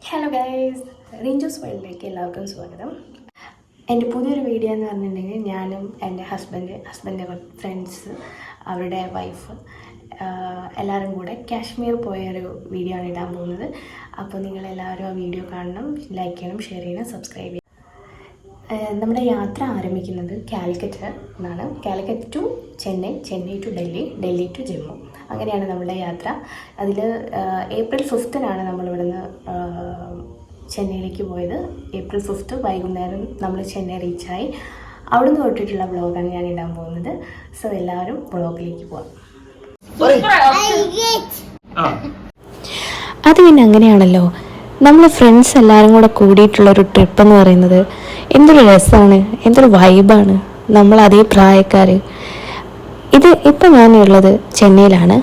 Hello guys, Rinchus വേൾഡിലേക്ക് എല്ലാവർക്കും സ്വാഗതം. എൻ്റെ പുതിയൊരു വീഡിയോ എന്ന് പറഞ്ഞിട്ടുണ്ടെങ്കിൽ ഞാനും എൻ്റെ ഹസ്ബൻഡിൻ്റെ ഫ്രണ്ട്സ്, അവരുടെ വൈഫ് എല്ലാവരും കൂടെ കാശ്മീർ പോയൊരു വീഡിയോ ആണ് ഇടാൻ പോകുന്നത്. അപ്പോൾ നിങ്ങളെല്ലാവരും ആ വീഡിയോ കാണണം, ലൈക്ക് ചെയ്യണം, ഷെയർ ചെയ്യണം, സബ്സ്ക്രൈബ് ചെയ്യണം. നമ്മുടെ യാത്ര ആരംഭിക്കുന്നത് കാലിക്കറ്റ് എന്നാണ്. Calicut to Chennai, Chennai to Delhi, Delhi to Jammu. അങ്ങനെയാണ് നമ്മുടെ യാത്ര. അതിൽ ഏപ്രിൽ 5-നാണ് നമ്മളിവിടുന്ന് ചെന്നൈയിലേക്ക് പോയത്. ഏപ്രിൽ 5 വൈകുന്നേരം നമ്മൾ ചെന്നൈ റീച്ചായി. അവിടുന്ന് തൊട്ടിട്ടുള്ള വ്ളോഗാണ് ഞാൻ ഇടാൻ പോകുന്നത്. സോ എല്ലാവരും വ്ളോഗിലേക്ക് പോവാം. അത് പിന്നെ അങ്ങനെയാണല്ലോ, നമ്മൾ ഫ്രണ്ട്സ് എല്ലാവരും കൂടെ കൂടിയിട്ടുള്ളൊരു ട്രിപ്പെന്ന് പറയുന്നത് എന്തൊരു രസമാണ്, എന്തൊരു വൈബാണ്. നമ്മൾ അതേ പ്രായക്കാർ. ഇപ്പം ഞാനുള്ളത് ചെന്നൈയിലാണ്.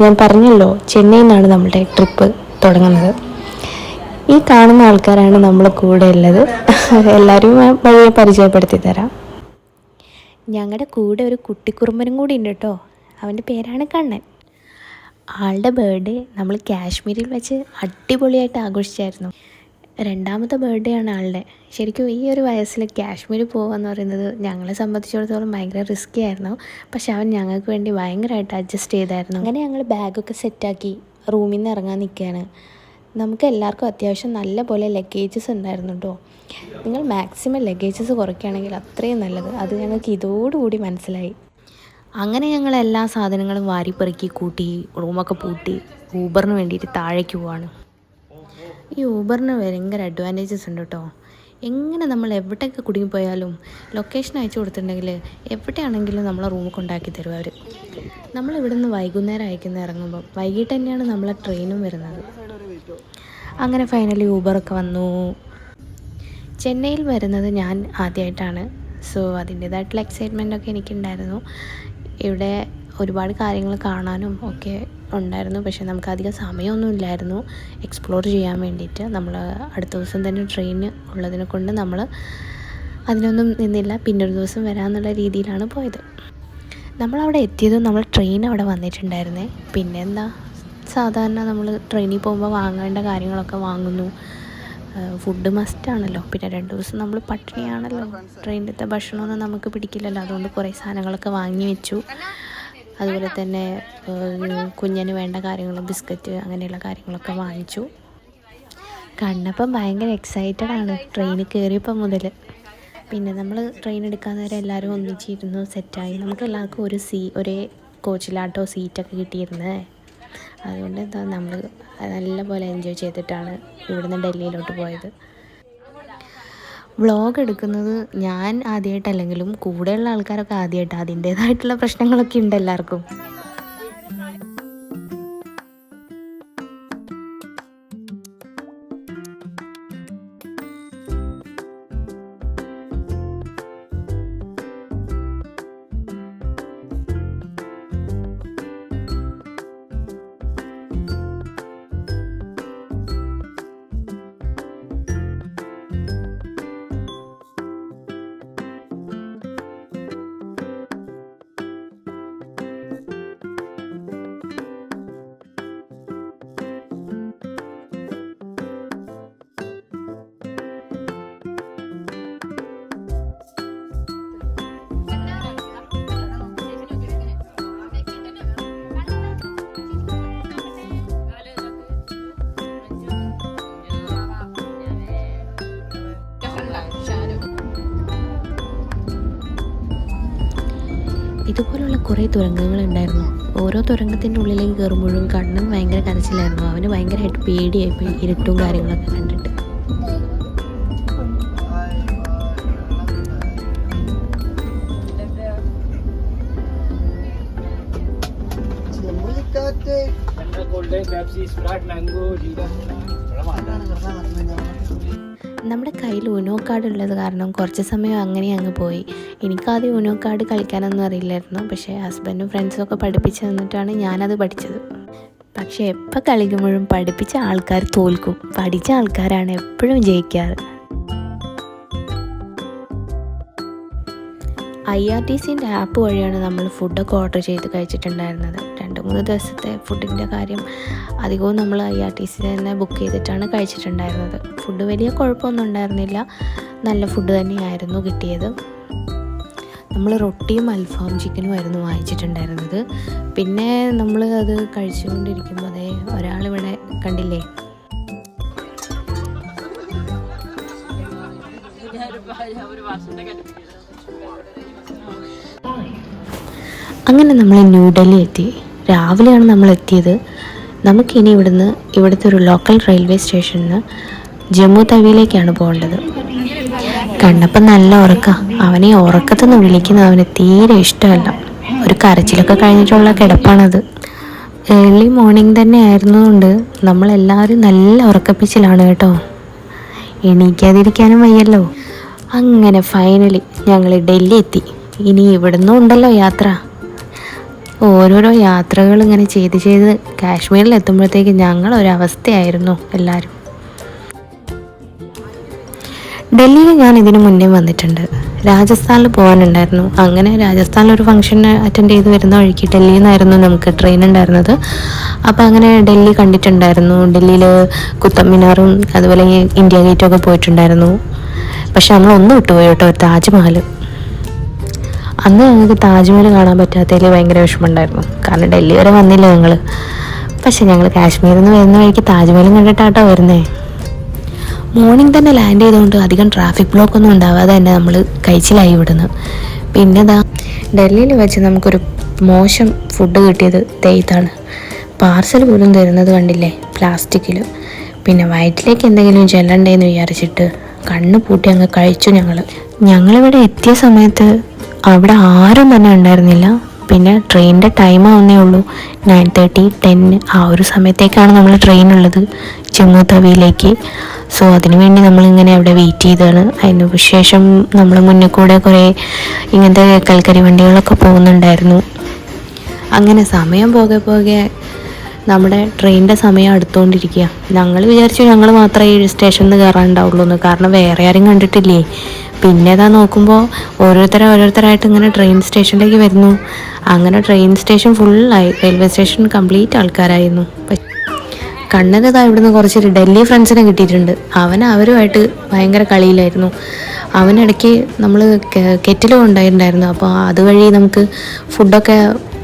ഞാൻ പറഞ്ഞല്ലോ, ചെന്നൈയിൽ നിന്നാണ് നമ്മളുടെ ട്രിപ്പ് തുടങ്ങുന്നത്. ഈ കാണുന്ന ആൾക്കാരാണ് നമ്മളെ കൂടെ ഉള്ളത്. എല്ലാവരും വഴിയെ പരിചയപ്പെടുത്തി തരാം. ഞങ്ങളുടെ കൂടെ ഒരു കുട്ടിക്കുറുമ്പനും കൂടി ഉണ്ട് കേട്ടോ. അവൻ്റെ പേരാണ് കണ്ണൻ. ആളുടെ ബർത്ത്ഡേ നമ്മൾ കാശ്മീരിൽ വെച്ച് അടിപൊളിയായിട്ട് ആഘോഷിച്ചായിരുന്നു. 2ാമത്തെ ബർത്ത്ഡേ ആണ് ആളുടെ. ശരിക്കും ഈ ഒരു വയസ്സിൽ കാശ്മീർ പോകുകയെന്ന് പറയുന്നത് ഞങ്ങളെ സംബന്ധിച്ചിടത്തോളം ഭയങ്കര റിസ്ക്കി ആയിരുന്നു. പക്ഷെ അവൻ ഞങ്ങൾക്ക് വേണ്ടി ഭയങ്കരമായിട്ട് അഡ്ജസ്റ്റ് ചെയ്തായിരുന്നു. അങ്ങനെ ഞങ്ങൾ ബാഗൊക്കെ സെറ്റാക്കി റൂമിൽ നിന്ന് ഇറങ്ങാൻ നിൽക്കുകയാണ്. നമുക്ക് എല്ലാവർക്കും അത്യാവശ്യം നല്ല പോലെ ലഗേജസ് ഉണ്ടായിരുന്നു കേട്ടോ. നിങ്ങൾ മാക്സിമം ലഗേജസ് കുറയ്ക്കുകയാണെങ്കിൽ അത്രയും നല്ലത്. അത് ഞങ്ങൾക്ക് ഇതോടുകൂടി മനസ്സിലായി. അങ്ങനെ ഞങ്ങൾ എല്ലാ സാധനങ്ങളും വാരിപ്പെറുക്കി കൂട്ടി റൂമൊക്കെ പൂട്ടി ഊബറിന് വേണ്ടിയിട്ട് താഴേക്ക് പോവാണ്. ഈ ഊബറിന് ഭയങ്കര അഡ്വാൻറ്റേജസ് ഉണ്ട് കേട്ടോ. എങ്ങനെ നമ്മൾ എവിടെയൊക്കെ കുടുങ്ങിപ്പോയാലും ലൊക്കേഷൻ അയച്ചു കൊടുത്തിട്ടുണ്ടെങ്കിൽ എവിടെയാണെങ്കിലും നമ്മളെ റൂമ് കൊണ്ടാക്കി തരും അവർ. നമ്മളിവിടെ നിന്ന് വൈകുന്നേരം ഇറങ്ങുമ്പം വൈകിട്ട് തന്നെയാണ് നമ്മളെ ട്രെയിനും വരുന്നത്. അങ്ങനെ ഫൈനലി ഊബറൊക്കെ വന്നു. ചെന്നൈയിൽ വരുന്നത് ഞാൻ ആദ്യമായിട്ടാണ്. സോ അതിൻ്റേതായിട്ടുള്ള എക്സൈറ്റ്മെൻറ്റൊക്കെ എനിക്കുണ്ടായിരുന്നു. ഇവിടെ ഒരുപാട് കാര്യങ്ങൾ കാണാനും ഒക്കെ ഉണ്ടായിരുന്നു. പക്ഷേ നമുക്കധികം സമയമൊന്നും ഇല്ലായിരുന്നു എക്സ്പ്ലോർ ചെയ്യാൻ വേണ്ടിയിട്ട്. നമ്മൾ അടുത്ത ദിവസം തന്നെ ട്രെയിൻ ഉള്ളതിനെ കൊണ്ട് നമ്മൾ അതിനൊന്നും നിന്നില്ല. പിന്നൊരു ദിവസം വരാമെന്നുള്ള രീതിയിലാണ് പോയത്. നമ്മളവിടെ എത്തിയതും നമ്മൾ ട്രെയിൻ അവിടെ വന്നിട്ടുണ്ടായിരുന്നേ. പിന്നെ എന്താ, സാധാരണ നമ്മൾ ട്രെയിനിൽ പോകുമ്പോൾ വാങ്ങേണ്ട കാര്യങ്ങളൊക്കെ വാങ്ങുന്നു. ഫുഡ് മസ്റ്റാണല്ലോ. പിന്നെ 2 ദിവസം നമ്മൾ പട്ടിണിയാണല്ലോ. ട്രെയിനിലത്തെ ഭക്ഷണമൊന്നും നമുക്ക് പിടിക്കില്ലല്ലോ. അതുകൊണ്ട് കുറേ സാധനങ്ങളൊക്കെ വാങ്ങി വെച്ചു. അതുപോലെ തന്നെ കുഞ്ഞിന് വേണ്ട കാര്യങ്ങൾ, ബിസ്ക്കറ്റ് അങ്ങനെയുള്ള കാര്യങ്ങളൊക്കെ വാങ്ങിച്ചു. കണ്ടപ്പം ഭയങ്കര എക്സൈറ്റഡ് ആണ് ട്രെയിനിൽ കയറിയപ്പം മുതൽ. പിന്നെ നമ്മൾ ട്രെയിൻ എടുക്കാൻ നേരം എല്ലാവരും ഒന്നിച്ചിരുന്നു, സെറ്റായി. നമുക്ക് എല്ലാവർക്കും ഒരേ കോച്ചിലാട്ടോ സീറ്റൊക്കെ കിട്ടിയിരുന്നത്. അതുകൊണ്ട് എന്താ, നമ്മൾ നല്ലപോലെ എൻജോയ് ചെയ്തിട്ടാണ് ഇവിടുന്ന് ഡൽഹിയിലോട്ട് പോയത്. വ്ളോഗ് എടുക്കുന്നത് ഞാൻ ആദ്യമായിട്ടല്ലെങ്കിലും കൂടെയുള്ള ആൾക്കാരൊക്കെ ആദ്യമായിട്ട്. അതിൻ്റേതായിട്ടുള്ള പ്രശ്നങ്ങളൊക്കെ ഉണ്ട് എല്ലാവർക്കും. ഇതുപോലുള്ള കുറേ തുരങ്കങ്ങളുണ്ടായിരുന്നു. ഓരോ തുരങ്കത്തിൻ്റെ ഉള്ളിലേക്ക് കയറുമ്പോഴും കണ്ണൻ ഭയങ്കര കരച്ചിലായിരുന്നു. അവന് ഭയങ്കരമായിട്ട് പേടിയായിപ്പോയി ഇരുട്ടും കാര്യങ്ങളൊക്കെ കണ്ടിട്ട്. നമ്മുടെ കയ്യിൽ ഊനോ കാർഡ് ഉള്ളത് കാരണം കുറച്ച് സമയം അങ്ങനെ അങ്ങ് പോയി. എനിക്കാദ്യം ഊനോ കാർഡ് കളിക്കാനൊന്നും അറിയില്ലായിരുന്നു. പക്ഷേ ഹസ്ബൻഡും ഫ്രണ്ട്സും ഒക്കെ പഠിപ്പിച്ച് തന്നിട്ടാണ് ഞാനത് പഠിച്ചത്. പക്ഷേ എപ്പോൾ കളിക്കുമ്പോഴും പഠിപ്പിച്ച ആൾക്കാർ തോൽക്കും, പഠിച്ച ആൾക്കാരാണ് എപ്പോഴും ജയിക്കാറ്. IRTCൻ്റെ ആപ്പ് വഴിയാണ് നമ്മൾ ഫുഡൊക്കെ ഓർഡർ ചെയ്ത് കഴിച്ചിട്ടുണ്ടായിരുന്നത്. 2-3 ദിവസത്തെ ഫുഡിൻ്റെ കാര്യം അധികവും നമ്മൾ IRTC തന്നെ ബുക്ക് ചെയ്തിട്ടാണ് കഴിച്ചിട്ടുണ്ടായിരുന്നത്. ഫുഡ് വലിയ കുഴപ്പമൊന്നും ഉണ്ടായിരുന്നില്ല, നല്ല ഫുഡ് തന്നെയായിരുന്നു കിട്ടിയത്. നമ്മൾ റൊട്ടിയും അൽഫാം ചിക്കനും ആയിരുന്നു വാങ്ങിച്ചിട്ടുണ്ടായിരുന്നത്. പിന്നെ നമ്മൾ അത് കഴിച്ചുകൊണ്ടിരിക്കുമ്പോൾ അതേ ഒരാളിവിടെ കണ്ടില്ലേ, അങ്ങനെ നമ്മൾ ന്യൂഡൽഹി എത്തി. രാവിലെയാണ് നമ്മൾ എത്തിയത്. നമുക്കിനി ഇവിടുത്തെ ഒരു ലോക്കൽ റെയിൽവേ സ്റ്റേഷനിൽ നിന്ന് ജമ്മു തവിയിലേക്കാണ് പോകേണ്ടത്. കണ്ടപ്പോൾ നല്ല ഉറക്കം. അവനെ ഉറക്കത്തുനിന്ന് വിളിക്കുന്നത് അവന് തീരെ ഇഷ്ടമല്ല. ഒരു കരച്ചിലൊക്കെ കഴിഞ്ഞിട്ടുള്ള കിടപ്പാണത്. ഏർലി മോർണിംഗ് തന്നെ ആയിരുന്നതുകൊണ്ട് നമ്മളെല്ലാവരും നല്ല ഉറക്കപ്പിച്ചിലാണ് കേട്ടോ. എണീക്കാതിരിക്കാനും വയ്യല്ലോ. അങ്ങനെ ഫൈനലി ഞങ്ങൾ ഡൽഹി എത്തി. ഇനി ഇവിടുന്നും ഉണ്ടല്ലോ യാത്ര. ഓരോരോ യാത്രകൾ ഇങ്ങനെ ചെയ്ത് കാശ്മീരിൽ എത്തുമ്പോഴത്തേക്ക് ഞങ്ങളൊരവസ്ഥയായിരുന്നു എല്ലാവരും. ഡൽഹിയിൽ ഞാൻ ഇതിനു മുന്നേ വന്നിട്ടുണ്ട്. രാജസ്ഥാനിൽ പോകാനുണ്ടായിരുന്നു. അങ്ങനെ രാജസ്ഥാനിലൊരു ഫംഗ്ഷൻ അറ്റൻഡ് ചെയ്ത് വരുന്ന വഴിക്ക് ഡൽഹിയിൽ നിന്നായിരുന്നു നമുക്ക് ട്രെയിൻ ഉണ്ടായിരുന്നത്. അപ്പോൾ അങ്ങനെ ഡൽഹി കണ്ടിട്ടുണ്ടായിരുന്നു. ഡൽഹിയിൽ കുത്തബ് മിനാറും അതുപോലെ ഇന്ത്യ ഗേറ്റൊക്കെ പോയിട്ടുണ്ടായിരുന്നു. പക്ഷെ നമ്മളൊന്നും വിട്ടുപോയി കേട്ടോ, താജ്മഹൽ. അന്ന് ഞങ്ങൾക്ക് താജ്മഹൽ കാണാൻ പറ്റാത്തതിൽ ഭയങ്കര വിഷമമുണ്ടായിരുന്നു. കാരണം ഡൽഹി വരെ വന്നില്ല ഞങ്ങൾ. പക്ഷെ ഞങ്ങൾ കാശ്മീരിൽ നിന്ന് വരുന്ന വഴിക്ക് താജ്മഹലും കണ്ടിട്ടാട്ടോ വരുന്നേ. മോർണിംഗ് തന്നെ ലാൻഡ് ചെയ്തുകൊണ്ട് അധികം ട്രാഫിക് ബ്ലോക്കൊന്നും ഉണ്ടാവാതെ തന്നെ നമ്മൾ കഴിച്ചിലായി ഇവിടുന്ന്. പിന്നെ ഡൽഹിയിൽ വെച്ച് നമുക്കൊരു മോശം ഫുഡ് കിട്ടിയത് ഇതാണ്. പാർസൽ പോലും തരുന്നത് കണ്ടില്ലേ, പ്ലാസ്റ്റിക്കിൽ. പിന്നെ വയറ്റിലേക്ക് എന്തെങ്കിലും ചെല്ലണ്ടേന്ന് വിചാരിച്ചിട്ട് കണ്ണ് പൂട്ടി അങ്ങ് കഴിച്ചു. ഞങ്ങളിവിടെ എത്തിയ സമയത്ത് അവിടെ ആരും തന്നെ ഉണ്ടായിരുന്നില്ല. പിന്നെ ട്രെയിനിൻ്റെ ടൈം ആവുന്നേ ഉള്ളൂ, 9:30, 10 ആ ഒരു സമയത്തേക്കാണ് നമ്മൾ ട്രെയിൻ ഉള്ളത് ജമ്മു തവിയിലേക്ക്. സോ അതിനുവേണ്ടി നമ്മളിങ്ങനെ അവിടെ വെയിറ്റ് ചെയ്തതാണ്. അതിന് ശേഷം നമ്മൾ മുന്നിൽ കൂടെ കുറേ ഇങ്ങനത്തെ കൽക്കരി വണ്ടികളൊക്കെ പോകുന്നുണ്ടായിരുന്നു. അങ്ങനെ സമയം പോകെ നമ്മുടെ ട്രെയിനിൻ്റെ സമയം അടുത്തുകൊണ്ടിരിക്കുക. ഞങ്ങൾ വിചാരിച്ചു ഞങ്ങൾ മാത്രമേ ഈ സ്റ്റേഷനിൽ കയറാനുണ്ടാവുള്ളൂ എന്ന്. കാരണം വേറെ ആരും കണ്ടിട്ടില്ലേ. പിന്നെ നോക്കുമ്പോൾ ഓരോരുത്തരായിട്ട് ഇങ്ങനെ ട്രെയിൻ സ്റ്റേഷനിലേക്ക് വരുന്നു. അങ്ങനെ ട്രെയിൻ സ്റ്റേഷൻ ഫുള്ളായി. റെയിൽവേ സ്റ്റേഷൻ കംപ്ലീറ്റ് ആൾക്കാരായിരുന്നു. കണ്ണനതാ ഇവിടുന്ന് കുറച്ച് ഡൽഹി ഫ്രണ്ട്സിനെ കിട്ടിയിട്ടുണ്ട്. അവരുമായിട്ട് ഭയങ്കര കളിയിലായിരുന്നു. അവനിടയ്ക്ക് നമ്മൾ കെറ്റിലും ഉണ്ടായിട്ടുണ്ടായിരുന്നു. അപ്പോൾ അതുവഴി നമുക്ക് ഫുഡൊക്കെ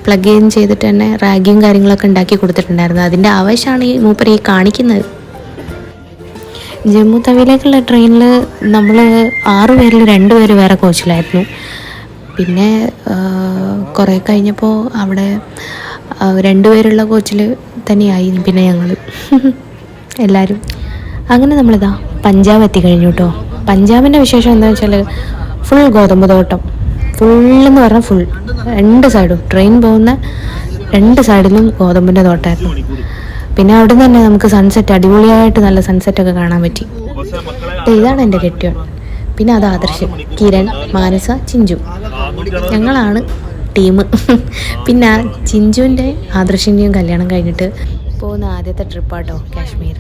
പ്ലഗ് ഇൻ ചെയ്തിട്ട് തന്നെ റാഗിയും കാര്യങ്ങളൊക്കെ ഉണ്ടാക്കി കൊടുത്തിട്ടുണ്ടായിരുന്നു. അതിൻ്റെ ആവശ്യമാണ് ഈ മൂപ്പര് കാണിക്കുന്നത്. ജമ്മു തവിയിലേക്കുള്ള ട്രെയിനിൽ നമ്മൾ 6 പേരിൽ 2 പേര് വേറെ കോച്ചിലായിരുന്നു. പിന്നെ കുറേ കഴിഞ്ഞപ്പോൾ അവിടെ 2 പേരുള്ള കോച്ചിൽ തന്നെയായി പിന്നെ ഞങ്ങൾ എല്ലാവരും. അങ്ങനെ നമ്മളിതാ പഞ്ചാബ് എത്തിക്കഴിഞ്ഞു കേട്ടോ. പഞ്ചാബിൻ്റെ വിശേഷം എന്താണെന്ന് വെച്ചാൽ ഫുൾ ഗോതമ്പ് തോട്ടം. ഫുള്ളെന്ന് പറഞ്ഞാൽ ഫുൾ 2 സൈഡും, ട്രെയിൻ പോകുന്ന 2 സൈഡിലും ഗോതമ്പിൻ്റെ തോട്ടമായിരുന്നു. പിന്നെ അവിടെ നിന്ന് തന്നെ നമുക്ക് സൺസെറ്റ്, അടിപൊളിയായിട്ട് നല്ല സൺസെറ്റൊക്കെ കാണാൻ പറ്റി. ഇതാണ് എൻ്റെ കെട്ടിയോൺ. പിന്നെ അത് ആദർശ്, കിരൺ, മാനസ, ചിഞ്ചു. ഞങ്ങളാണ് ടീം. പിന്നെ ചിഞ്ചുവിൻ്റെ ആദർശിൻ്റെയും കല്യാണം കഴിഞ്ഞിട്ട് പോകുന്ന ആദ്യത്തെ ട്രിപ്പാട്ടോ കാശ്മീർ.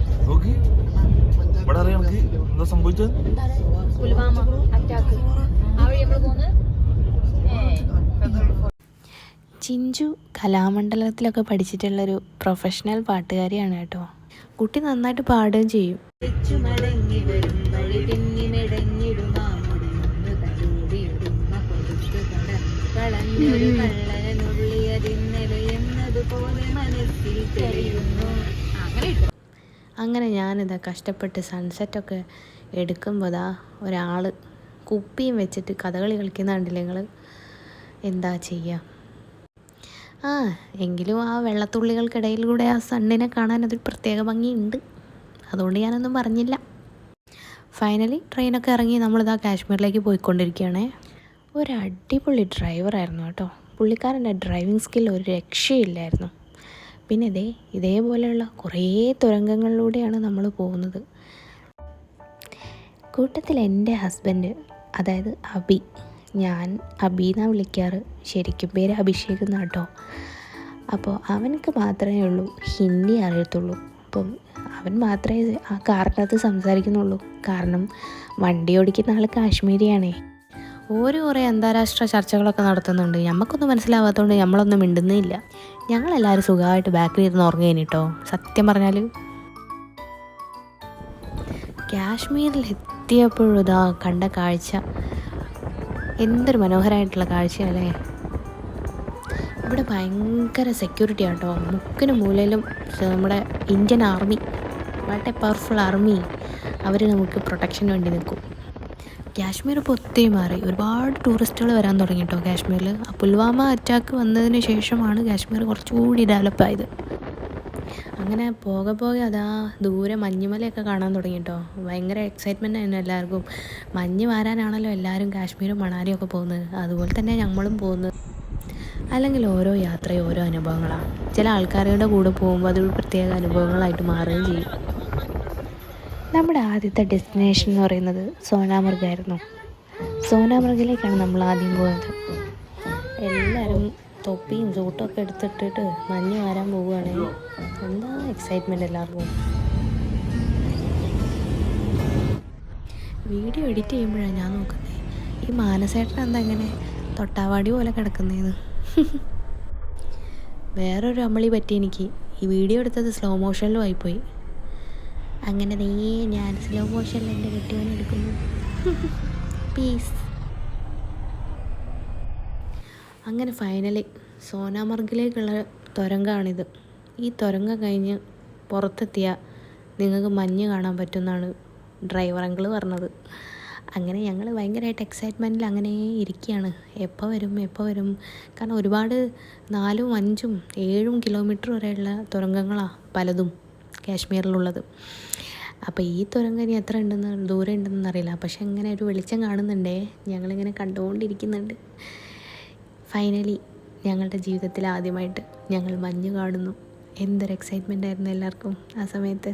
ചിഞ്ചു കലാമണ്ഡലത്തിലൊക്കെ പഠിച്ചിട്ടുള്ളൊരു പ്രൊഫഷണൽ പാട്ടുകാരിയാണ് കേട്ടോ. കുട്ടി നന്നായിട്ട് പാടുകയും ചെയ്യും. അങ്ങനെ ഞാനിതാ കഷ്ടപ്പെട്ട് സൺസെറ്റൊക്കെ എടുക്കുമ്പോൾ ഒരാൾ കുപ്പിയും വെച്ചിട്ട് കഥകളി കളിക്കുന്ന കണ്ടില്ലേ നിങ്ങൾ. എന്താ ചെയ്യുക. എങ്കിലും ആ വെള്ളത്തുള്ളികൾക്കിടയിലൂടെ ആ സണ്ണിനെ കാണാൻ അതൊരു പ്രത്യേക ഭംഗിയുണ്ട്. അതുകൊണ്ട് ഞാനൊന്നും പറഞ്ഞില്ല. ഫൈനലി ട്രെയിനൊക്കെ ഇറങ്ങി നമ്മളിതാ കാശ്മീരിലേക്ക് പോയിക്കൊണ്ടിരിക്കുകയാണ്. ഒരു അടിപൊളി ഡ്രൈവറായിരുന്നു കേട്ടോ. പുള്ളിക്കാരൻ്റെ ഡ്രൈവിംഗ് സ്കിൽ ഒരു രക്ഷയില്ലായിരുന്നു. പിന്നെ ഇതേപോലെയുള്ള കുറേ തുരങ്കങ്ങളിലൂടെയാണ് നമ്മൾ പോകുന്നത്. കൂട്ടത്തിൽ എൻ്റെ ഹസ്ബൻഡ്, അതായത് അബി, ഞാൻ അബി എന്നാണ് വിളിക്കാറ്, ശരിക്കും പേര് അഭിഷേക് എന്നാണ് കേട്ടോ. അപ്പോൾ അവനക്ക് മാത്രമേ ഉള്ളൂ ഹിന്ദി അറിയത്തുള്ളൂ. അപ്പം അവൻ മാത്രമേ ആ കാറിനകത്ത് സംസാരിക്കുന്നുള്ളൂ. കാരണം വണ്ടി ഓടിക്കുന്ന ആൾ കാശ്മീരിയാണേ. ഓരോ കുറേ അന്താരാഷ്ട്ര ചർച്ചകളൊക്കെ നടത്തുന്നുണ്ട്. നമുക്കൊന്നും മനസ്സിലാവാത്തതുകൊണ്ട് നമ്മളൊന്നും മിണ്ടുന്നേ ഇല്ല. ഞങ്ങളെല്ലാവരും സുഖമായിട്ട് ബാക്കിൽ ഇരുന്ന് ഉറങ്ങുകയാണ് കേട്ടോ. സത്യം പറഞ്ഞാൽ കാശ്മീരിൽ എത്തിയപ്പോഴും ഇതാ കണ്ട കാഴ്ച എന്തൊരു മനോഹരമായിട്ടുള്ള കാഴ്ചയല്ലേ. ഇവിടെ ഭയങ്കര സെക്യൂരിറ്റി ആട്ടോ. മുക്കിനും മൂലയിലും നമ്മുടെ Indian army, what a powerful army, അവർ നമുക്ക് പ്രൊട്ടക്ഷന് വേണ്ടി നിൽക്കും. കാശ്മീർ ഇപ്പോൾ ഒത്തിരി മാറി. ഒരുപാട് ടൂറിസ്റ്റുകൾ വരാൻ തുടങ്ങി കേട്ടോ കാശ്മീരിൽ. ആ പുൽവാമ അറ്റാക്ക് വന്നതിന് ശേഷമാണ് കാശ്മീർ കുറച്ചുകൂടി ഡെവലപ്പായത്. അങ്ങനെ പോകെ പോകെ അതാ ദൂരെ മഞ്ഞുമലയൊക്കെ കാണാൻ തുടങ്ങി കേട്ടോ. ഭയങ്കര എക്സൈറ്റ്മെൻ്റ് ആയിരുന്നു എല്ലാവർക്കും. മഞ്ഞ് വാരാനാണല്ലോ എല്ലാവരും കാശ്മീരും മണാലിയും ഒക്കെ പോകുന്നത്. അതുപോലെ തന്നെ നമ്മളും പോകുന്നത്. അല്ലെങ്കിൽ ഓരോ യാത്രയും ഓരോ അനുഭവങ്ങളാണ്. ചില ആൾക്കാരുടെ കൂടെ പോകുമ്പോൾ അതൊരു പ്രത്യേക അനുഭവങ്ങളായിട്ട് മാറുകയും ചെയ്യും. നമ്മുടെ ആദ്യത്തെ ഡെസ്റ്റിനേഷൻ എന്ന് പറയുന്നത് സോനാമർഗായിരുന്നു. സോനാമർഗിലേക്കാണ് നമ്മൾ ആദ്യം പോയത്. എല്ലാവരും തൊപ്പിയും സൂട്ടും ഒക്കെ എടുത്തിട്ടിട്ട് മഞ്ഞ് വാരാൻ പോവുകയാണ്. എന്താ എക്സൈറ്റ്മെൻറ്റ് എല്ലാവർക്കും. വീഡിയോ എഡിറ്റ് ചെയ്യുമ്പോഴാണ് ഞാൻ നോക്കുന്നത്, ഈ മാനസേട്ടൻ എന്താ ഇങ്ങനെ തൊട്ടാവാടി പോലെ കിടക്കുന്നതെന്ന്. വേറൊരു അമ്മളി പറ്റി എനിക്ക്. ഈ വീഡിയോ എടുത്തത് സ്ലോ മോഷനിലും ആയിപ്പോയി. അങ്ങനെ ഞാൻ സ്ലോ മോഷനിൽ എൻ്റെ കെട്ടിയവനെ എടുക്കുന്നു. പീസ്. അങ്ങനെ ഫൈനലി സോനാമർഗിലേക്കുള്ള തുരങ്കമാണിത്. ഈ തുരങ്കം കഴിഞ്ഞ് പുറത്തെത്തിയ നിങ്ങൾക്ക് മഞ്ഞ് കാണാൻ പറ്റുമെന്നാണ് ഡ്രൈവർ അങ്കിൾ പറഞ്ഞത്. അങ്ങനെ ഞങ്ങൾ ഭയങ്കരമായിട്ട് എക്സൈറ്റ്മെൻറ്റിൽ അങ്ങനെ ഇരിക്കുകയാണ്. എപ്പോൾ വരും. കാരണം ഒരുപാട് 4, 5, 7 കിലോമീറ്റർ വരെയുള്ള തുരങ്കങ്ങളാണ് പലതും കാശ്മീരിലുള്ളത്. അപ്പോൾ ഈ തുരങ്കം ഇനി എത്ര ദൂരം ഉണ്ടെന്ന് അറിയില്ല. പക്ഷെ ഇങ്ങനെ ഒരു വെളിച്ചം കാണുന്നുണ്ടേ. ഞങ്ങളിങ്ങനെ കണ്ടുകൊണ്ടിരിക്കുന്നുണ്ട്. ഫൈനലി ഞങ്ങളുടെ ജീവിതത്തിൽ ആദ്യമായിട്ട് ഞങ്ങൾ മഞ്ഞ് കാണുന്നു. എന്തൊരു എക്സൈറ്റ്മെൻ്റ് ആയിരുന്നു എല്ലാവർക്കും ആ സമയത്ത്.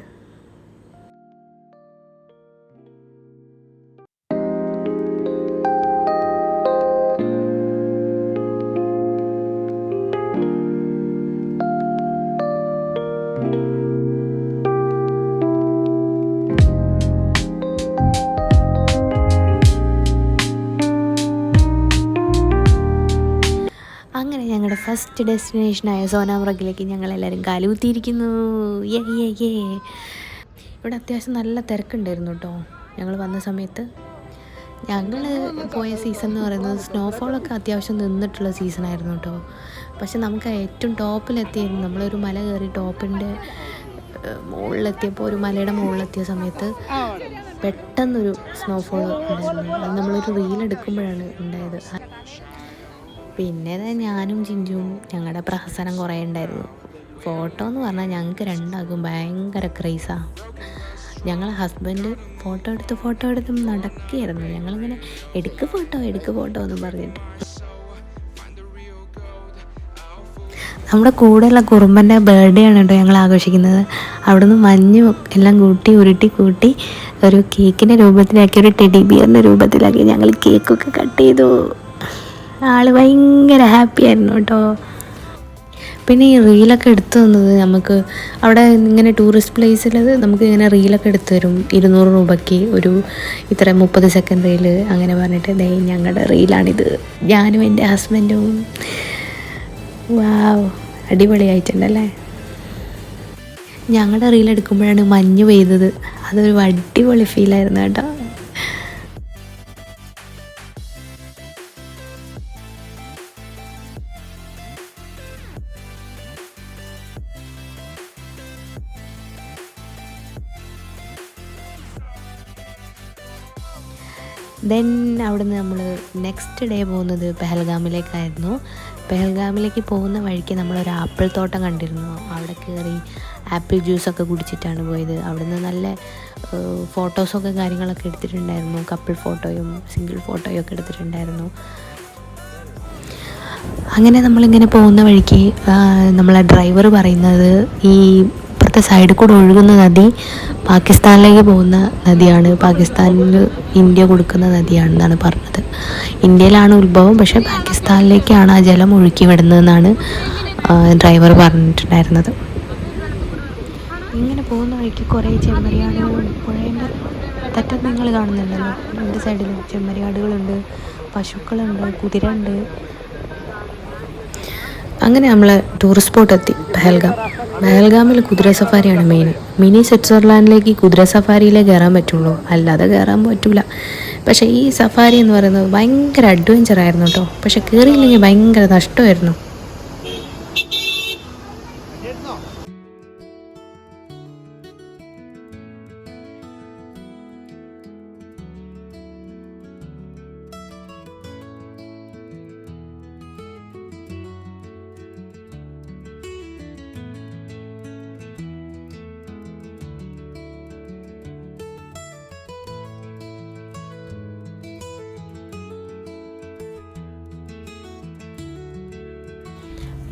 അങ്ങനെ ഞങ്ങളുടെ ഫസ്റ്റ് ഡെസ്റ്റിനേഷനായ സോനാമർഗിലേക്ക് ഞങ്ങളെല്ലാവരും കാലുകുത്തിയിരിക്കുന്നു. ഇവിടെ അത്യാവശ്യം നല്ല തിരക്കുണ്ടായിരുന്നു കേട്ടോ ഞങ്ങൾ വന്ന സമയത്ത്. ഞങ്ങൾ പോയ സീസൺ എന്ന് പറയുന്നത് സ്നോഫോളൊക്കെ അത്യാവശ്യം നിന്നിട്ടുള്ള സീസണായിരുന്നു കേട്ടോ. പക്ഷെ നമുക്ക് ഏറ്റവും ടോപ്പിലെത്തിയായിരുന്നു. നമ്മളൊരു മല കയറി ടോപ്പിൻ്റെ മുകളിലെത്തിയപ്പോൾ, ഒരു മലയുടെ മുകളിലെത്തിയ സമയത്ത് പെട്ടെന്നൊരു സ്നോഫോൾ ഉണ്ടായിരുന്നു. അത് നമ്മളൊരു റീലെടുക്കുമ്പോഴാണ് ഉണ്ടായത്. പിന്നെ ഞാനും ചിഞ്ചുവും ഞങ്ങളുടെ പ്രഹസനം കുറേ ഉണ്ടായിരുന്നു. ഫോട്ടോ എന്ന് പറഞ്ഞാൽ ഞങ്ങൾക്ക് രണ്ടാൾക്കും ഭയങ്കര ക്രേസാണ്. ഞങ്ങളെ ഹസ്ബൻഡ് ഫോട്ടോ എടുത്ത് നടക്കുകയായിരുന്നു. ഞങ്ങളിങ്ങനെ എടുക്ക് ഫോട്ടോ എന്ന് പറഞ്ഞിട്ട്. നമ്മുടെ കൂടെയുള്ള കുറുമ്പൻ്റെ ബർത്ത്ഡേ ആണ് കേട്ടോ ഞങ്ങൾ ആഘോഷിക്കുന്നത്. അവിടെ നിന്ന് മഞ്ഞ് എല്ലാം ഉരുട്ടി ഒരു കേക്കിൻ്റെ രൂപത്തിലാക്കി, ഒരു ടെഡി ബിയറിൻ്റെ രൂപത്തിലാക്കി ഞങ്ങൾ കേക്കൊക്കെ കട്ട് ചെയ്തു. ആൾ ഭയങ്കര ഹാപ്പി ആയിരുന്നു കേട്ടോ. പിന്നെ ഈ റീലൊക്കെ എടുത്തു തന്നത് നമുക്ക് അവിടെ ഇങ്ങനെ ടൂറിസ്റ്റ് പ്ലേസിൽ നമുക്ക് ഇങ്ങനെ റീലൊക്കെ എടുത്തു തരും. 200 രൂപയ്ക്ക് ഒരു ഇത്ര 30 സെക്കൻഡ് റീല് അങ്ങനെ പറഞ്ഞിട്ട് ഞങ്ങളുടെ റീലാണിത്, ഞാനും എൻ്റെ ഹസ്ബൻഡും. വാവ്, അടിപൊളിയായിട്ടുണ്ടല്ലേ. ഞങ്ങളുടെ റീലെടുക്കുമ്പോഴാണ് മഞ്ഞ് പെയ്തത്. അതൊരു അടിപൊളി ഫീലായിരുന്നു കേട്ടോ. ദെൻ അവിടുന്ന് നമ്മൾ നെക്സ്റ്റ് ഡേ പോകുന്നത് പെഹൽഗാമിലേക്കായിരുന്നു. പെഹൽഗാമിലേക്ക് പോകുന്ന വഴിക്ക് നമ്മളൊരു ആപ്പിൾ തോട്ടം കണ്ടിരുന്നു. അവിടെ കയറി ആപ്പിൾ ജ്യൂസൊക്കെ കുടിച്ചിട്ടാണ് പോയത്. അവിടുന്ന് നല്ല ഫോട്ടോസൊക്കെ കാര്യങ്ങളൊക്കെ എടുത്തിട്ടുണ്ടായിരുന്നു. കപ്പിൾ ഫോട്ടോയും സിംഗിൾ ഫോട്ടോയും ഒക്കെ എടുത്തിട്ടുണ്ടായിരുന്നു. അങ്ങനെ നമ്മളിങ്ങനെ പോകുന്ന വഴിക്ക് നമ്മളെ ഡ്രൈവർ പറയുന്നത് ഈ ഇപ്പുറത്തെ സൈഡിൽ കൂടെ ഒഴുകുന്ന നദി പാകിസ്ഥാനിലേക്ക് പോകുന്ന നദിയാണ്, പാകിസ്ഥാനിൽ ഇന്ത്യ കൊടുക്കുന്ന നദിയാണെന്നാണ് പറഞ്ഞത്. ഇന്ത്യയിലാണ് ഉത്ഭവം, പക്ഷേ പാകിസ്ഥാനിലേക്കാണ് ആ ജലം ഒഴുക്കി വിടുന്നതെന്നാണ് ഡ്രൈവർ പറഞ്ഞിട്ടുണ്ടായിരുന്നത്. ഇങ്ങനെ പോകുന്ന വഴിക്ക് കുറേ ചെമ്മരിയാടുകളും പുഴേൻ്റെ തറ്റത്ത് നിങ്ങൾ കാണുന്നുണ്ടല്ലോ, രണ്ട് സൈഡിലും ചെമ്മരിയാടുകളുണ്ട്, പശുക്കളുണ്ട്, കുതിര ഉണ്ട്. അങ്ങനെ നമ്മൾ ടൂറിസ്റ്റ് സ്പോട്ട് എത്തി, പഹൽഗാം. പഹൽഗാമിൽ കുതിര സഫാരിയാണ് മെയിൻ. മിനി സ്വിറ്റ്സർലാൻഡിലേക്ക് കുതിര സഫാരിയിലേ കയറാൻ പറ്റുള്ളൂ, അല്ലാതെ കയറാൻ പറ്റില്ല. പക്ഷേ ഈ സഫാരി എന്ന് പറയുന്നത് ഭയങ്കര അഡ്വഞ്ചർ ആയിരുന്നു കേട്ടോ. പക്ഷെ കയറിയില്ലെങ്കിൽ ഭയങ്കര നഷ്ടമായിരുന്നു.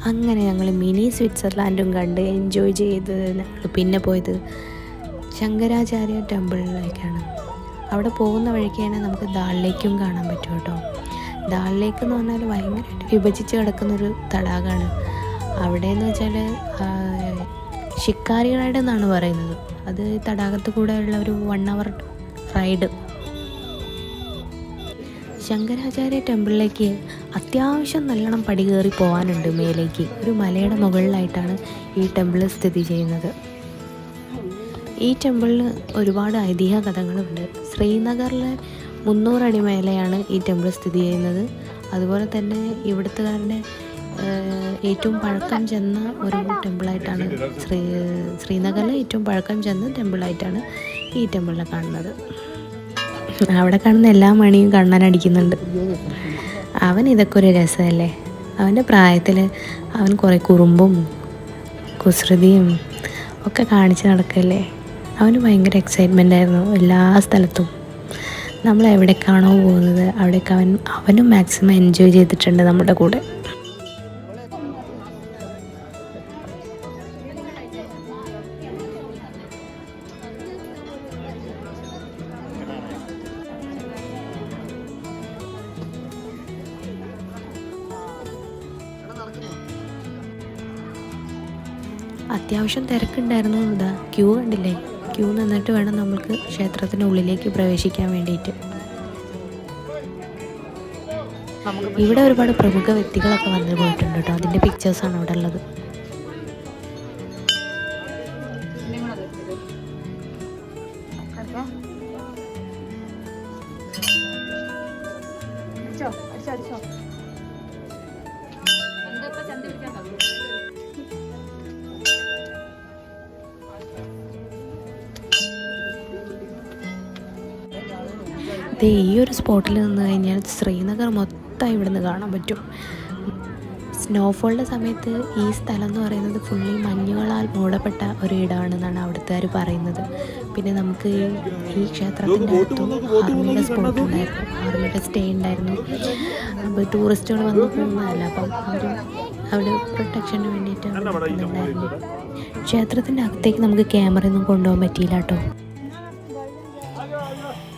അങ്ങനെ ഞങ്ങൾ മിനി സ്വിറ്റ്സർലാൻഡും കണ്ട് എൻജോയ് ചെയ്ത് ഞങ്ങൾ പിന്നെ പോയത് ശങ്കരാചാര്യ ടെമ്പിളിലേക്കാണ്. അവിടെ പോകുന്ന വഴിക്കാണ് നമുക്ക് ദാൽ ലേക്കും കാണാൻ പറ്റും കേട്ടോ. ദാൽ ലേക്ക് എന്ന് പറഞ്ഞാൽ ഭയങ്കരമായിട്ട് വിഭജിച്ച് കിടക്കുന്നൊരു തടാകമാണ്. അവിടെ എന്ന് വെച്ചാൽ ഷിക്കാരികളുടെ എന്നാണ് പറയുന്നത്. അത് തടാകത്ത് കൂടെ ഉള്ള ഒരു 1 hour റൈഡ്. ശങ്കരാചാര്യ ടെമ്പിളിലേക്ക് അത്യാവശ്യം നല്ലോണം പടി കയറി പോകാനുണ്ട് മേലേക്ക്. ഒരു മലയുടെ മുകളിലായിട്ടാണ് ഈ ടെമ്പിൾ സ്ഥിതി ചെയ്യുന്നത്. ഈ ടെമ്പിളിൽ ഒരുപാട് ഐതിഹ്യ കഥകളുണ്ട്. ശ്രീനഗറിലെ 300 അടി മേലെയാണ് ഈ ടെമ്പിൾ സ്ഥിതി ചെയ്യുന്നത്. അതുപോലെ തന്നെ ഇവിടുത്തുകാരുടെ ഏറ്റവും പഴക്കം ചെന്ന ഒരു ടെമ്പിളായിട്ടാണ് ശ്രീനഗറിലെ ഏറ്റവും പഴക്കം ചെന്ന ടെമ്പിളായിട്ടാണ് ഈ ടെമ്പിളിനെ കാണുന്നത്. അവിടെ കാണുന്ന എല്ലാ മണിയും കണ്ണനടിക്കുന്നുണ്ട്. അവൻ ഇതൊക്കെ ഒരു രസമല്ലേ. അവൻ്റെ പ്രായത്തിൽ അവൻ കുറേ കുറുമ്പും കുസൃതിയും ഒക്കെ കാണിച്ച് നടക്കല്ലേ. അവന് ഭയങ്കര എക്സൈറ്റ്മെൻ്റ് ആയിരുന്നു എല്ലാ സ്ഥലത്തും. നമ്മൾ എവിടേക്കാണോ പോകുന്നത് അവിടേക്ക് അവനും മാക്സിമം എൻജോയ് ചെയ്തിട്ടുണ്ട് നമ്മുടെ കൂടെ. അത്യാവശ്യം തിരക്കുണ്ടായിരുന്നു. ഇതാ ക്യൂ കണ്ടില്ലേ, ക്യൂ നിന്നിട്ട് വേണം നമ്മൾക്ക് ക്ഷേത്രത്തിനുള്ളിലേക്ക് പ്രവേശിക്കാൻ വേണ്ടിയിട്ട്. ഇവിടെ ഒരുപാട് പ്രമുഖ വ്യക്തികളൊക്കെ വന്നു പോയിട്ടുണ്ട് കേട്ടോ. അതിൻ്റെ പിക്ചേഴ്സാണ് അവിടെ ഉള്ളത്. ഈ ഒരു സ്പോട്ടിൽ നിന്ന് കഴിഞ്ഞാൽ ശ്രീനഗർ മൊത്തം ഇവിടുന്ന് കാണാൻ പറ്റും. സ്നോഫോളിൻ്റെ സമയത്ത് ഈ സ്ഥലം എന്ന് പറയുന്നത് ഫുള്ളി മഞ്ഞുകളാൽ മൂടപ്പെട്ട ഒരു ഇടമാണെന്നാണ് അവിടുത്തുകാർ പറയുന്നത്. പിന്നെ നമുക്ക് ഈ ക്ഷേത്രത്തിൻ്റെ അടുത്തും ആർമിയുടെ സ്പോട്ട് ഉണ്ടായിരുന്നു, ആർമിയുടെ സ്റ്റേ ഉണ്ടായിരുന്നു. അപ്പോൾ ടൂറിസ്റ്റുകൾ വന്ന് പോകുന്നതല്ല, അപ്പം അവിടെ പ്രൊട്ടക്ഷന് വേണ്ടിയിട്ട് ഉണ്ടായിരുന്നു. ക്ഷേത്രത്തിൻ്റെ അകത്തേക്ക് നമുക്ക് ക്യാമറയൊന്നും കൊണ്ടുപോകാൻ പറ്റിയില്ല കേട്ടോ.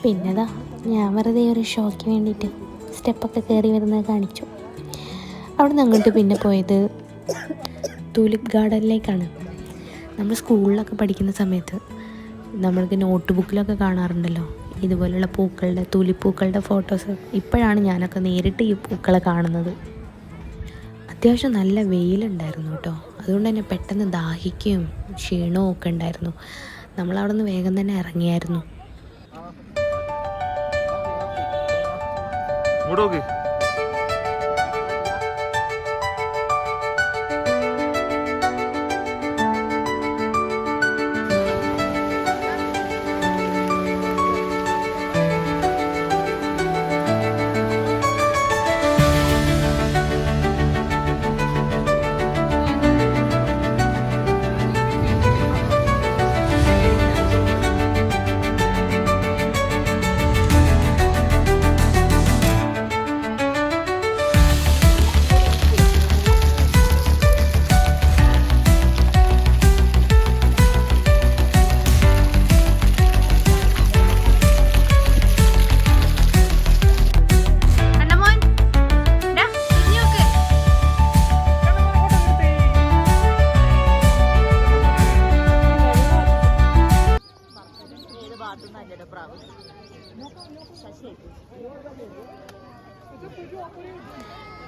പിന്നെതാ ഞാൻ വെറുതെ ഒരു ഷോയ്ക്ക് വേണ്ടിയിട്ട് സ്റ്റെപ്പൊക്കെ കയറി വരുന്നത് കാണിച്ചു. അവിടെ നിന്ന് അങ്ങോട്ട് പിന്നെ പോയത് തുലിപ് ഗാർഡനിലേക്കാണ്. നമ്മൾ സ്കൂളിലൊക്കെ പഠിക്കുന്ന സമയത്ത് നമ്മൾക്ക് നോട്ട് ബുക്കിലൊക്കെ കാണാറുണ്ടല്ലോ ഇതുപോലുള്ള പൂക്കളുടെ, തുലിപ്പൂക്കളുടെ ഫോട്ടോസ്. ഇപ്പോഴാണ് ഞാനൊക്കെ നേരിട്ട് ഈ പൂക്കളെ കാണുന്നത്. അത്യാവശ്യം നല്ല വെയിലുണ്ടായിരുന്നു കേട്ടോ. അതുകൊണ്ട് തന്നെ പെട്ടെന്ന് ദാഹിക്കുകയും ക്ഷീണവും ഒക്കെ ഉണ്ടായിരുന്നു. നമ്മളവിടെ നിന്ന് വേഗം തന്നെ ഇറങ്ങിയായിരുന്നു.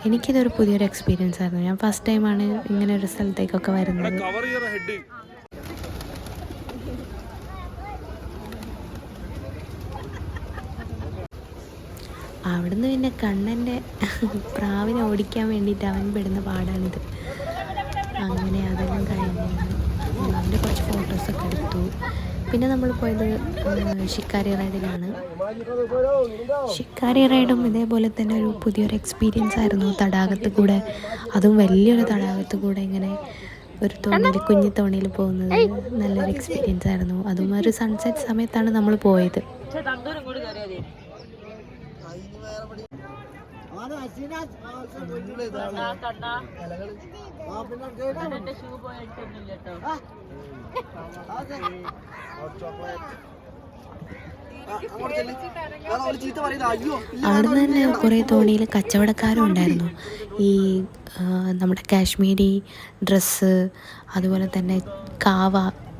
എനിക്കിതൊരു പുതിയൊരു എക്സ്പീരിയൻസ് ആയിരുന്നു. ഞാൻ ഫസ്റ്റ് ടൈമാണ് ഇങ്ങനെ ഒരു സ്ഥലത്തേക്കൊക്കെ വരുന്നത്. അവിടുന്ന് പിന്നെ കണ്ണൻ്റെ പ്രാവിനെ ഓടിക്കാൻ വേണ്ടിയിട്ട് അവൻ പെടുന്ന പാടാണിത്. അങ്ങനെ അതെല്ലാം കഴിഞ്ഞ് അവൻ്റെ കുറച്ച് ഫോട്ടോസൊക്കെ എടുത്തു. പിന്നെ നമ്മൾ പോയത് ഷിക്കാരി റൈഡിലാണ്. ഷിക്കാരി റൈഡും ഇതേപോലെ തന്നെ ഒരു പുതിയൊരു എക്സ്പീരിയൻസ് ആയിരുന്നു. തടാകത്ത് കൂടെ, അതും വലിയൊരു തടാകത്ത് കൂടെ ഇങ്ങനെ ഒരു തോണിയിൽ, കുഞ്ഞു തോണിയിൽ പോകുന്നത് നല്ലൊരു എക്സ്പീരിയൻസ് ആയിരുന്നു. അതും ഒരു സൺസെറ്റ് സമയത്താണ് നമ്മൾ പോയത്. അവിടെ തന്നെ കുറേ തോണിയിൽ കച്ചവടക്കാരും ഉണ്ടായിരുന്നു. ഈ നമ്മുടെ കാശ്മീരി ഡ്രസ്സ്, അതുപോലെ തന്നെ കാവ,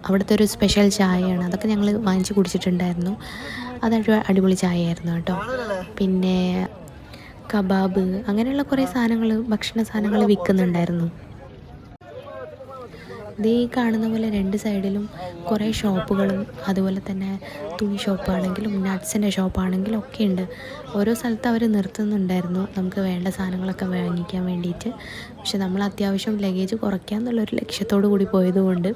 അവിടുത്തെ ഒരു സ്പെഷ്യൽ ചായയാണ്. അതൊക്കെ ഞങ്ങൾ വാങ്ങിച്ച് കുടിച്ചിട്ടുണ്ടായിരുന്നു. അതൊരു അടിപൊളി ചായയായിരുന്നു കേട്ടോ. പിന്നെ കബാബ്, അങ്ങനെയുള്ള കുറേ സാധനങ്ങൾ, ഭക്ഷണ സാധനങ്ങൾ വിൽക്കുന്നുണ്ടായിരുന്നു. ഈ കാണുന്ന പോലെ രണ്ട് സൈഡിലും കുറേ ഷോപ്പുകളും, അതുപോലെ തന്നെ തുണി ഷോപ്പാണെങ്കിലും നട്ട്സിൻ്റെ ഷോപ്പാണെങ്കിലും ഒക്കെ ഉണ്ട്. ഓരോ സ്ഥലത്ത് അവർ നിർത്തുന്നുണ്ടായിരുന്നു നമുക്ക് വേണ്ട സാധനങ്ങളൊക്കെ വാങ്ങിക്കാൻ വേണ്ടിയിട്ട്. പക്ഷെ നമ്മൾ അത്യാവശ്യം ലഗേജ് കുറയ്ക്കുക എന്നുള്ളൊരു ലക്ഷ്യത്തോടു കൂടി പോയതുകൊണ്ട്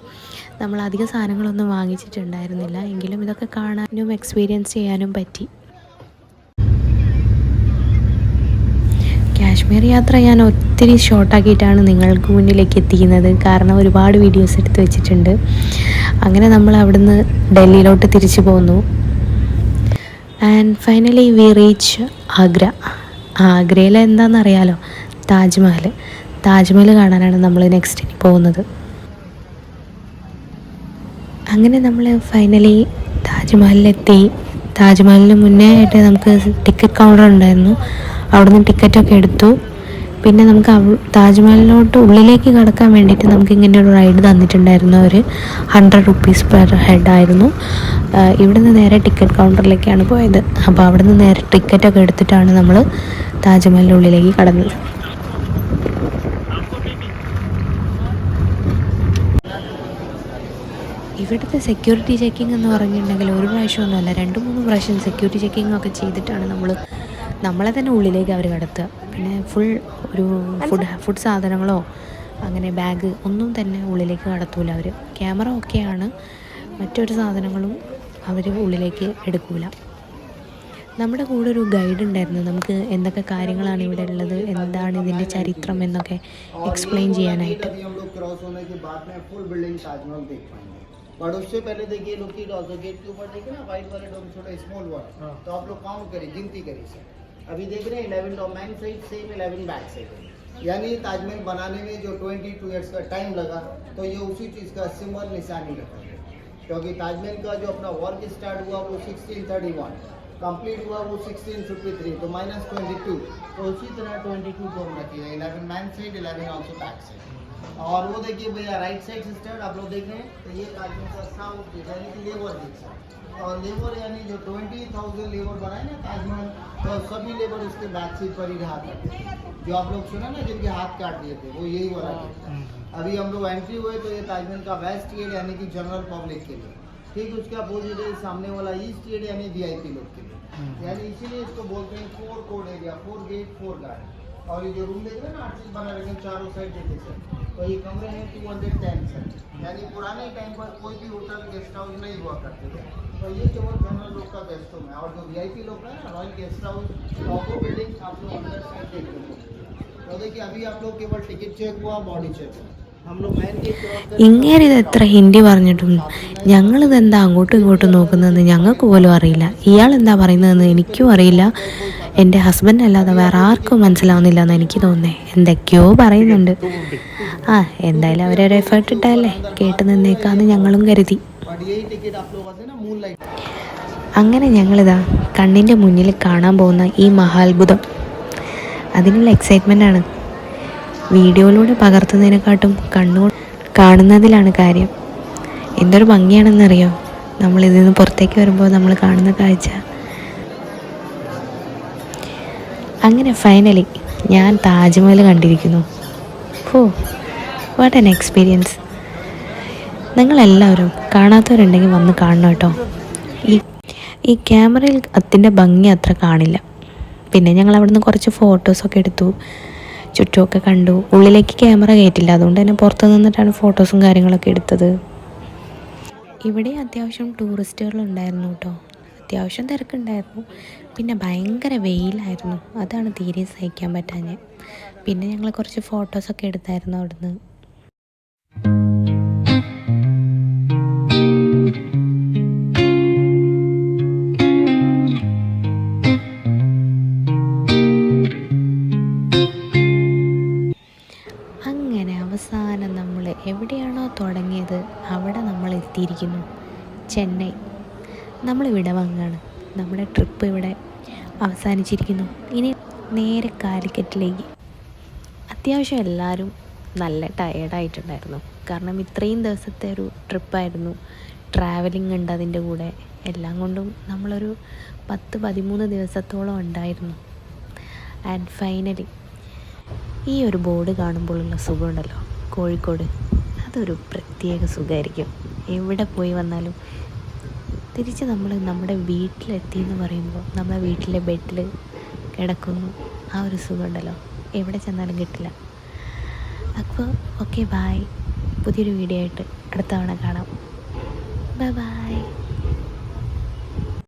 നമ്മൾ അധികം സാധനങ്ങളൊന്നും വാങ്ങിച്ചിട്ടുണ്ടായിരുന്നില്ല. എങ്കിലും ഇതൊക്കെ കാണാനും എക്സ്പീരിയൻസ് ചെയ്യാനും പറ്റി. കാശ്മീർ യാത്ര ഞാൻ ഒത്തിരി ഷോർട്ടാക്കിയിട്ടാണ് നിങ്ങൾക്ക് മുന്നിലേക്ക് എത്തിക്കുന്നത്. കാരണം ഒരുപാട് വീഡിയോസ് എടുത്ത് വെച്ചിട്ടുണ്ട്. അങ്ങനെ നമ്മൾ അവിടുന്ന് ഡൽഹിയിലോട്ട് തിരിച്ചു പോന്നു. And finally we reach Agra. ആഗ്രയിൽ എന്താണെന്നറിയാലോ, താജ്മഹൽ കാണാനാണ് നമ്മൾ നെക്സ്റ്റ് ഇനി പോകുന്നത്. അങ്ങനെ നമ്മൾ ഫൈനലി താജ്മഹലിലെത്തി. താജ്മഹലിന് മുന്നേ ആയിട്ട് നമുക്ക് ടിക്കറ്റ് കൗണ്ടർ ഉണ്ടായിരുന്നു. അവിടുന്ന് ടിക്കറ്റൊക്കെ എടുത്തു. പിന്നെ നമുക്ക് താജ്മഹലിലോട്ട് ഉള്ളിലേക്ക് കടക്കാൻ വേണ്ടിയിട്ട് നമുക്ക് ഇങ്ങനെ ഒരു റൈഡ് തന്നിട്ടുണ്ടായിരുന്നു. ഒരു 100 rupees പെർ ഹെഡ് ആയിരുന്നു. ഇവിടുന്ന് നേരെ ടിക്കറ്റ് കൗണ്ടറിലേക്കാണ് പോയത്. അപ്പോൾ അവിടുന്ന് നേരെ ടിക്കറ്റൊക്കെ എടുത്തിട്ടാണ് നമ്മൾ താജ്മഹലിൻ്റെ ഉള്ളിലേക്ക് കടന്നത്. ഇവിടുത്തെ സെക്യൂരിറ്റി ചെക്കിംഗ് എന്ന് പറഞ്ഞിട്ടുണ്ടെങ്കിൽ ഒരു പ്രാവശ്യമൊന്നുമല്ല, 2-3 പ്രാവശ്യം സെക്യൂരിറ്റി ചെക്കിംഗ് ഒക്കെ ചെയ്തിട്ടാണ് നമ്മളെ തന്നെ ഉള്ളിലേക്ക് അവർ കടത്തുക. പിന്നെ ഒരു ഫുഡ് സാധനങ്ങളോ അങ്ങനെ ബാഗ് ഒന്നും തന്നെ ഉള്ളിലേക്ക് കടത്തൂല അവർ. ക്യാമറ ഒക്കെയാണ്, മറ്റൊരു സാധനങ്ങളും അവർ ഉള്ളിലേക്ക് എടുക്കൂല. നമ്മുടെ കൂടെ ഒരു ഗൈഡ് ഉണ്ടായിരുന്നു. നമുക്ക് എന്തൊക്കെ കാര്യങ്ങളാണ് ഇവിടെ ഉള്ളത്, എന്താണ് ഇതിൻ്റെ ചരിത്രം എന്നൊക്കെ എക്സ്പ്ലെയിൻ ചെയ്യാനായിട്ട്. बट उससे पहले देखिए लोग की गेट के ऊपर देखिए ना वाइट वाले डोम छोटा स्मॉल वन, तो आप लोग काउंट करिए, गिनती करिए सर. अभी देख रहे हैं 11 dome main side, same 11 back side. यानी ताजमहल बनाने में जो 22 years का टाइम लगा, तो ये उसी चीज़ का सिंबल निशानी रखा है. क्योंकि ताजमहल का जो अपना वर्क स्टार्ट हुआ वो 1631, कंप्लीट हुआ वो 1653, तो -22, तो उसी तरह 22 डोम रखिएगा. 11 man side, 11 also back side. और वो देखिए भैया राइट साइड से स्टार्ट आप लोग देख रहे हैं, तो ये ताजमहल का साउथ यानी कि लेबर दिख रहा है. और लेबर यानी जो 20,000 लेबर बनाए ना ताजमहल, तो सभी लेबर उसके बैक साइड पर ही रहा करते. जो आप लोग सुना ना जिनके हाथ काट दिए थे, वो यही वाला. अभी हम लोग एंट्री हुए तो ये ताजमहल का वेस्ट गेट यानी कि जनरल पब्लिक के लिए, ठीक. उसका अपोजिट है सामने वाला ईस्ट गेट यानी VIP लोग के लिए. यानी इसीलिए इसको बोलते हैं 4 कोड एरिया, 4 गेट 4 गार्ड. और ये जो रूम देख रहे हैं ना 8 चीज बना रखे चारों साइड देखे सर, तो ये कमरे हैं 210 सर. यानी पुराने टाइम पर कोई भी होटल गेस्ट हाउस नहीं हुआ करते थे, तो ये केवल जनरल लोग का गेस्ट रूम है. और जो VIP लोग का है ना royal guest house, auto building आप लोग अंदर साइड देख रहे हो. तो देखिए अभी आप लोग केवल टिकट चेक हुआ, बॉडी चेक हुआ. ഇങ്ങനെ ഇത് എത്ര ഹിന്ദി പറഞ്ഞിട്ടും ഞങ്ങളിതെന്താ അങ്ങോട്ടും ഇങ്ങോട്ടും നോക്കുന്നതെന്ന് ഞങ്ങൾക്ക് പോലും അറിയില്ല. ഇയാൾ എന്താ പറയുന്നതെന്ന് എനിക്കും അറിയില്ല. എൻ്റെ ഹസ്ബൻഡ് അല്ലാതെ വേറെ ആർക്കും മനസ്സിലാവുന്നില്ല എന്ന് എനിക്ക് തോന്നുന്നേ. എന്തൊക്കെയോ പറയുന്നുണ്ട്. എന്തായാലും അവരൊരു എഫേർട്ട് ഇട്ടല്ലേ, കേട്ട് നിന്നേക്കാന്ന് ഞങ്ങളും കരുതി. അങ്ങനെ ഞങ്ങളിതാ കണ്ണിൻ്റെ മുന്നിൽ കാണാൻ പോകുന്ന ഈ മഹാത്ഭുതം, അതിനുള്ള എക്സൈറ്റ്മെൻ്റാണ്. വീഡിയോയിലൂടെ പകർത്തുന്നതിനെക്കാട്ടും കണ്ണുകൊണ്ട് കാണുന്നതിലാണ് കാര്യം. എന്തൊരു ഭംഗിയാണെന്നറിയോ നമ്മളിതിൽ നിന്ന് പുറത്തേക്ക് വരുമ്പോൾ നമ്മൾ കാണുന്ന കാഴ്ച. അങ്ങനെ ഫൈനലി ഞാൻ താജ്മഹൽ കണ്ടിരിക്കുന്നു. ഓ, വാട്ട് ആൻ എക്സ്പീരിയൻസ്. നിങ്ങളെല്ലാവരും കാണാത്തവരുണ്ടെങ്കിൽ വന്ന് കാണണം കേട്ടോ. ഈ ക്യാമറയിൽ അതിൻ്റെ ഭംഗി അത്ര കാണില്ല. പിന്നെ ഞങ്ങൾ അവിടുന്ന് കുറച്ച് ഫോട്ടോസൊക്കെ എടുത്തു, ചുറ്റുമൊക്കെ കണ്ടു. ഉള്ളിലേക്ക് ക്യാമറ കയറ്റില്ല, അതുകൊണ്ട് തന്നെ പുറത്ത് നിന്നിട്ടാണ് ഫോട്ടോസും കാര്യങ്ങളൊക്കെ എടുത്തത്. ഇവിടെ അത്യാവശ്യം ടൂറിസ്റ്റുകളുണ്ടായിരുന്നു കേട്ടോ. അത്യാവശ്യം തിരക്കുണ്ടായിരുന്നു. പിന്നെ ഭയങ്കര വെയിലായിരുന്നു, അതാണ് തീരെ സഹിക്കാൻ പറ്റാഞ്ഞത്. പിന്നെ ഞങ്ങൾ കുറച്ച് ഫോട്ടോസൊക്കെ എടുത്തായിരുന്നു അവിടുന്ന്. അങ്ങനെ അവസാനം നമ്മൾ എവിടെയാണോ തുടങ്ങിയത് അവിടെ നമ്മൾ എത്തിയിരിക്കുന്നു, ചെന്നൈ. നമ്മളിവിടെ വാങ്ങാണ്, നമ്മുടെ ട്രിപ്പ് ഇവിടെ അവസാനിച്ചിരിക്കുന്നു. ഇനി നേരെ കാലിക്കറ്റിലേക്ക്. അത്യാവശ്യം എല്ലാവരും നല്ല ടയേർഡായിട്ടുണ്ടായിരുന്നു, കാരണം ഇത്രയും ദിവസത്തെ ഒരു ട്രിപ്പായിരുന്നു. ട്രാവലിംഗ് ഉണ്ട് അതിൻ്റെ കൂടെ, എല്ലാം കൊണ്ടും നമ്മളൊരു 10-13 ദിവസത്തോളം ഉണ്ടായിരുന്നു. ആൻഡ് ഫൈനലി ഈ ഒരു ബോർഡ് കാണുമ്പോഴുള്ള സുഖമുണ്ടല്ലോ, കോഴിക്കോട്, അതൊരു പ്രത്യേക സുഖമായിരിക്കും. എവിടെ പോയി വന്നാലും തിരിച്ച് നമ്മൾ നമ്മുടെ വീട്ടിലെത്തി എന്ന് പറയുമ്പോൾ നമ്മളെ വീട്ടിലെ ബെഡിൽ കിടക്കുന്നു, ആ ഒരു സുഖമുണ്ടല്ലോ എവിടെ ചെന്നാലും കിട്ടില്ല. അപ്പോൾ ഓക്കെ, ബായ്. പുതിയൊരു വീഡിയോ ആയിട്ട് അടുത്ത തവണ കാണാം. Bye bye.